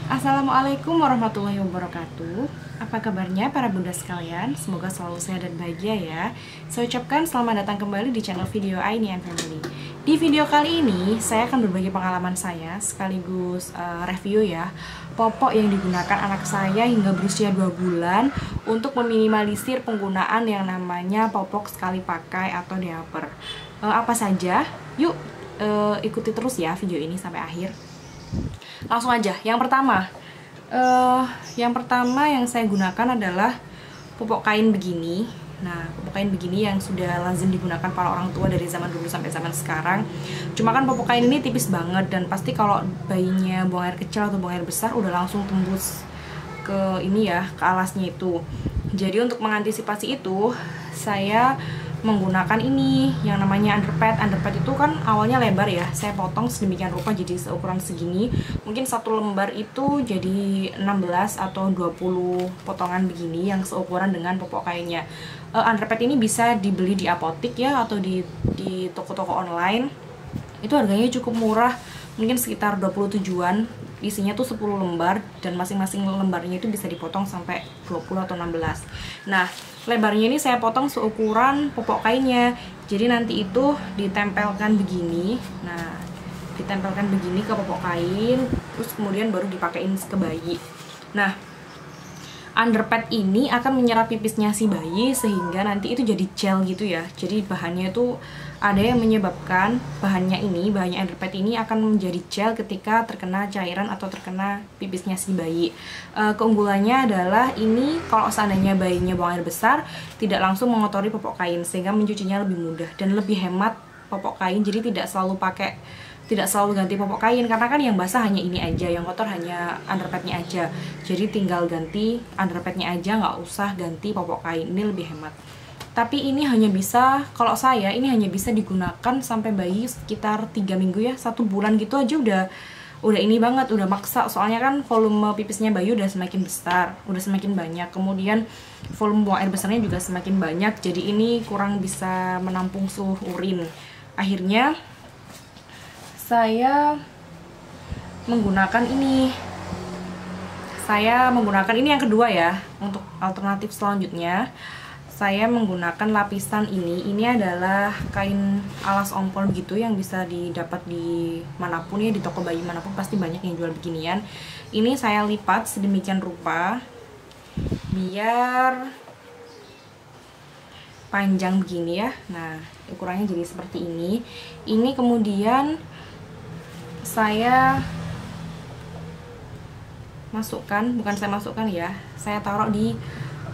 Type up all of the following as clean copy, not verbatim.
Assalamualaikum warahmatullahi wabarakatuh. Apa kabarnya para bunda sekalian? Semoga selalu sehat dan bahagia ya. Saya ucapkan selamat datang kembali di channel video Aini and Family. Di video kali ini saya akan berbagi pengalaman saya sekaligus review ya popok yang digunakan anak saya hingga berusia 2 bulan untuk meminimalisir penggunaan yang namanya popok sekali pakai atau diaper. Apa saja? Yuk ikuti terus ya video ini sampai akhir. Langsung aja, yang pertama yang saya gunakan adalah popok kain begini. Nah, popok kain begini yang sudah lazim digunakan para orang tua dari zaman dulu sampai zaman sekarang. Cuma kan popok kain ini tipis banget dan pasti kalau bayinya buang air kecil atau buang air besar udah langsung tembus ke ini ya, ke alasnya itu. Jadi untuk mengantisipasi itu, saya menggunakan ini yang namanya underpad. Underpad itu kan awalnya lebar ya, saya potong sedemikian rupa jadi seukuran segini. Mungkin satu lembar itu jadi 16 atau 20 potongan begini yang seukuran dengan popok kainnya. Underpad ini bisa dibeli di apotik ya atau di toko-toko online. Itu harganya cukup murah, mungkin sekitar 27-an. Isinya tuh 10 lembar dan masing-masing lembarnya itu bisa dipotong sampai 20 atau 16. Nah, lebarnya ini saya potong seukuran popok kainnya. Jadi nanti itu ditempelkan begini. Nah, ditempelkan begini ke popok kain, terus kemudian baru dipakein ke bayi. Nah, underpad ini akan menyerap pipisnya si bayi sehingga nanti itu jadi gel gitu ya. Jadi bahannya itu ada yang menyebabkan bahannya underpad ini akan menjadi gel ketika terkena cairan atau terkena pipisnya si bayi. Keunggulannya adalah ini kalau seandainya bayinya buang air besar tidak langsung mengotori popok kain sehingga mencucinya lebih mudah dan lebih hemat popok kain. Jadi tidak selalu ganti popok kain karena kan yang basah hanya ini aja, yang kotor hanya underpadnya aja. Jadi tinggal ganti underpadnya aja, nggak usah ganti popok kain. Ini lebih hemat. Tapi ini hanya bisa, kalau saya ini hanya bisa digunakan sampai bayi sekitar 3 minggu ya, 1 bulan gitu aja udah ini banget, udah maksa. Soalnya kan volume pipisnya bayi udah semakin besar, udah semakin banyak. Kemudian volume buang air besarnya juga semakin banyak. Jadi ini kurang bisa menampung seluruh urin. Akhirnya saya menggunakan ini. Saya menggunakan ini yang kedua ya. Untuk alternatif selanjutnya, saya menggunakan lapisan ini. Ini adalah kain alas ompol gitu yang bisa didapat di manapun ya, di toko bayi manapun pasti banyak yang jual beginian. Ini saya lipat sedemikian rupa biar panjang begini ya. Nah, ukurannya jadi seperti ini. Ini kemudian saya masukkan, bukan saya masukkan ya, saya taruh di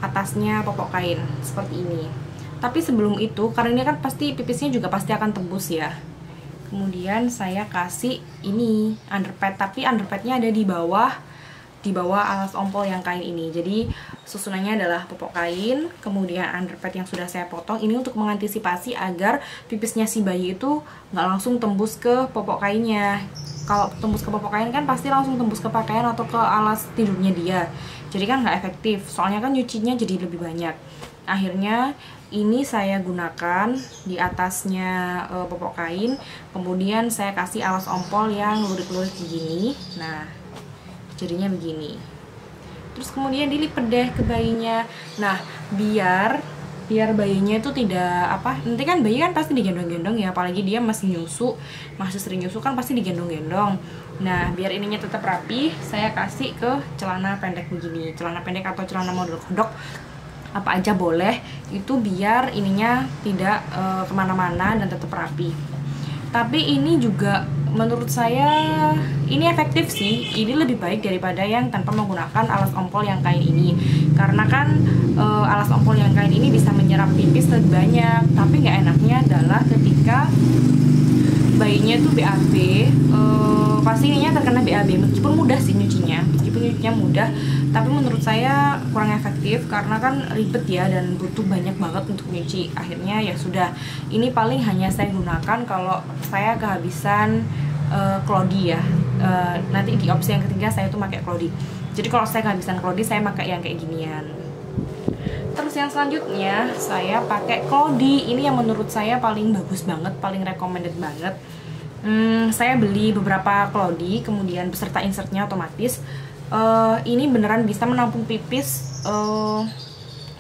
atasnya popok kain seperti ini. Tapi sebelum itu, karena ini kan pasti pipisnya juga pasti akan tembus ya, kemudian saya kasih ini underpad, tapi underpadnya ada di bawah alas ompol yang kain ini. Jadi susunannya adalah popok kain, kemudian underpad yang sudah saya potong. Ini untuk mengantisipasi agar pipisnya si bayi itu nggak langsung tembus ke popok kainnya. Kalau tembus ke popok kain kan pasti langsung tembus ke pakaian atau ke alas tidurnya dia. Jadi kan nggak efektif, soalnya kan nyucinya jadi lebih banyak. Akhirnya ini saya gunakan di atasnya popok kain, kemudian saya kasih alas ompol yang lurik-lurik begini. Nah, jadinya begini. Terus kemudian dilipat deh ke bayinya. Nah, biar bayinya itu tidak nanti kan bayi kan pasti digendong-gendong ya, apalagi dia masih sering nyusu kan pasti digendong-gendong. Nah, biar ininya tetap rapi, saya kasih ke celana pendek begini. Celana pendek atau celana model kodok apa aja boleh, itu biar ininya tidak kemana-mana dan tetap rapi. Tapi ini juga menurut saya ini efektif sih. Ini lebih baik daripada yang tanpa menggunakan alas ompol yang kain ini. Karena kan alas ompol yang kain ini bisa menyerap pipis lebih banyak. Tapi nggak enaknya adalah ketika bayinya tuh BAB, pastinya terkena BAB. Meskipun mudah sih nyucinya, mudah, tapi menurut saya kurang efektif karena kan ribet ya dan butuh banyak banget untuk nyuci. Akhirnya ya sudah, ini paling hanya saya gunakan kalau saya kehabisan klodi ya. Nanti di opsi yang ketiga saya tuh pakai klodi. Jadi kalau saya kehabisan klodi, saya pakai yang kayak ginian. Terus yang selanjutnya saya pakai klodi. Ini yang menurut saya paling bagus banget, paling recommended banget. Saya beli beberapa klodi, kemudian beserta insertnya otomatis. ini beneran bisa menampung pipis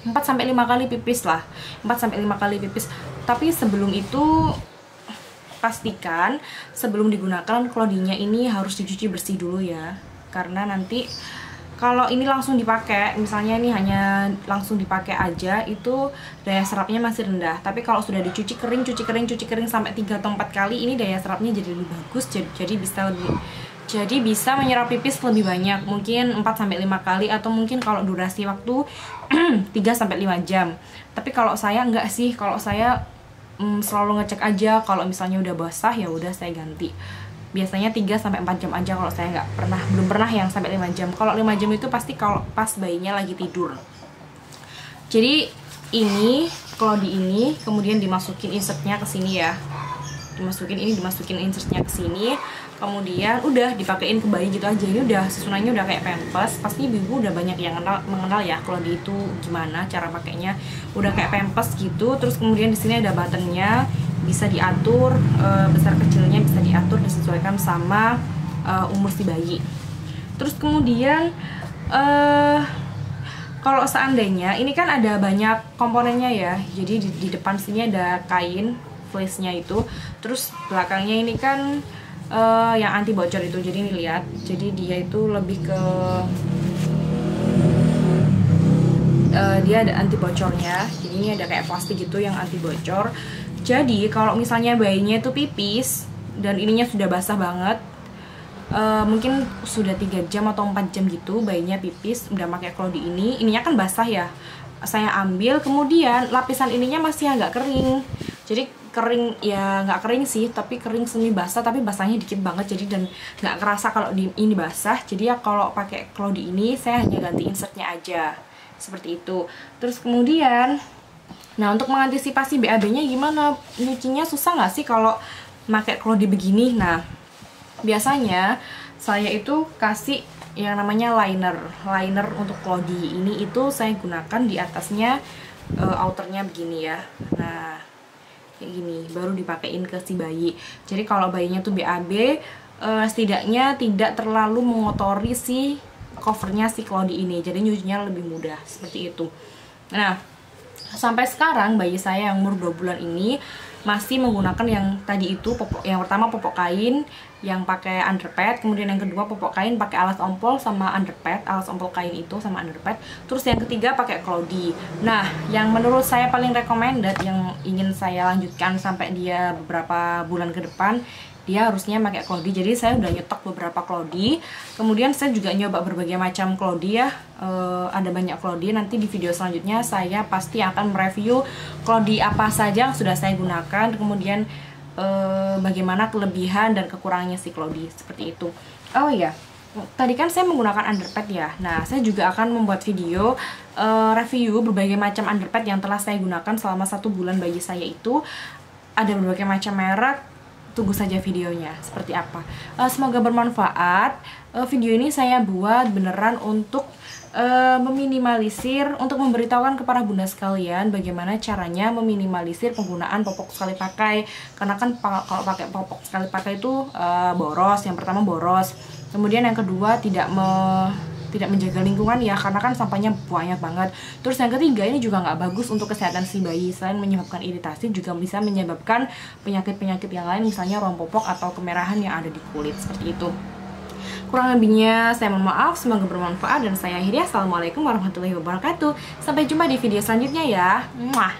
4-5 kali pipis lah, 4-5 kali pipis. Tapi sebelum itu pastikan sebelum digunakan klodinya ini harus dicuci bersih dulu ya, karena nanti kalau ini langsung dipakai, misalnya ini hanya langsung dipakai aja, itu daya serapnya masih rendah. Tapi kalau sudah dicuci kering, cuci kering sampai 3 atau 4 kali, ini daya serapnya jadi lebih bagus, jadi bisa menyerap pipis lebih banyak, mungkin 4-5 kali, atau mungkin kalau durasi waktu 3-5 jam. Tapi kalau saya enggak sih, kalau saya selalu ngecek aja, kalau misalnya udah basah ya udah saya ganti. Biasanya 3-4 jam aja, kalau saya belum pernah yang sampai 5 jam. Kalau 5 jam itu pasti kalau pas bayinya lagi tidur. Jadi ini klodi ini kemudian dimasukin insertnya ke sini ya. Dimasukin insertnya ke sini. Kemudian udah dipakein ke bayi gitu aja. Ini udah susunannya udah kayak pampers. Pasti ibu udah banyak yang mengenal ya klodi itu gimana cara pakainya. Udah kayak pampers gitu. Terus kemudian di sini ada buttonnya, bisa diatur besar kecilnya, bisa diatur disesuaikan sama umur si bayi. Terus kemudian kalau seandainya ini kan ada banyak komponennya ya. Jadi di depan sini ada kain fleece-nya itu. Terus belakangnya ini kan yang anti bocor itu. Jadi ini lihat, jadi dia itu lebih ke dia ada anti bocornya. Jadi ini ada kayak plastik gitu yang anti bocor. Jadi kalau misalnya bayinya itu pipis dan ininya sudah basah banget, mungkin sudah 3 jam atau 4 jam gitu bayinya pipis, udah pakai klodi ini, ininya kan basah ya. Saya ambil, kemudian lapisan ininya masih agak kering. Jadi kering ya, nggak kering sih, tapi kering semi basah, tapi basahnya dikit banget, jadi dan nggak kerasa kalau ini basah. Jadi ya kalau pakai klodi ini saya hanya ganti insertnya aja seperti itu. Terus kemudian, nah untuk mengantisipasi BAB-nya gimana? Nyucinya susah nggak sih kalau pakai klodi begini? Nah biasanya saya itu kasih yang namanya liner untuk klodi ini, itu saya gunakan di atasnya outernya begini ya. Nah kayak gini baru dipakein ke si bayi. Jadi kalau bayinya tuh BAB, setidaknya tidak terlalu mengotori si covernya si klodi ini, jadi nyucinya lebih mudah seperti itu. Nah sampai sekarang bayi saya yang umur 2 bulan ini masih menggunakan yang tadi itu, yang pertama popok kain yang pakai underpad, kemudian yang kedua popok kain pakai alas ompol sama underpad, alas ompol kain itu sama underpad, terus yang ketiga pakai klodi. Nah yang menurut saya paling recommended, yang ingin saya lanjutkan sampai dia beberapa bulan ke depan, dia harusnya pakai klodi. Jadi saya udah nyetok beberapa klodi, kemudian saya juga nyoba berbagai macam klodi ya. Ada banyak klodi, nanti di video selanjutnya saya pasti akan mereview klodi apa saja yang sudah saya gunakan, kemudian bagaimana kelebihan dan kekurangannya si klodi, seperti itu. Oh iya, tadi kan saya menggunakan underpad ya. Nah saya juga akan membuat video review berbagai macam underpad yang telah saya gunakan selama 1 bulan bayi saya itu. Ada berbagai macam merek, tunggu saja videonya seperti apa. Semoga bermanfaat. Video ini saya buat beneran untuk meminimalisir, untuk memberitahukan kepada bunda sekalian bagaimana caranya meminimalisir penggunaan popok sekali pakai. Karena kan kalau pakai popok sekali pakai itu boros. Yang pertama boros, kemudian yang kedua tidak menjaga lingkungan ya, karena kan sampahnya banyak banget. Terus yang ketiga, ini juga nggak bagus untuk kesehatan si bayi. Selain menyebabkan iritasi, juga bisa menyebabkan penyakit-penyakit yang lain, misalnya rompopok atau kemerahan yang ada di kulit, seperti itu. Kurang lebihnya saya mohon maaf, semoga bermanfaat, dan saya akhiri. Assalamualaikum warahmatullahi wabarakatuh. Sampai jumpa di video selanjutnya ya. Muah.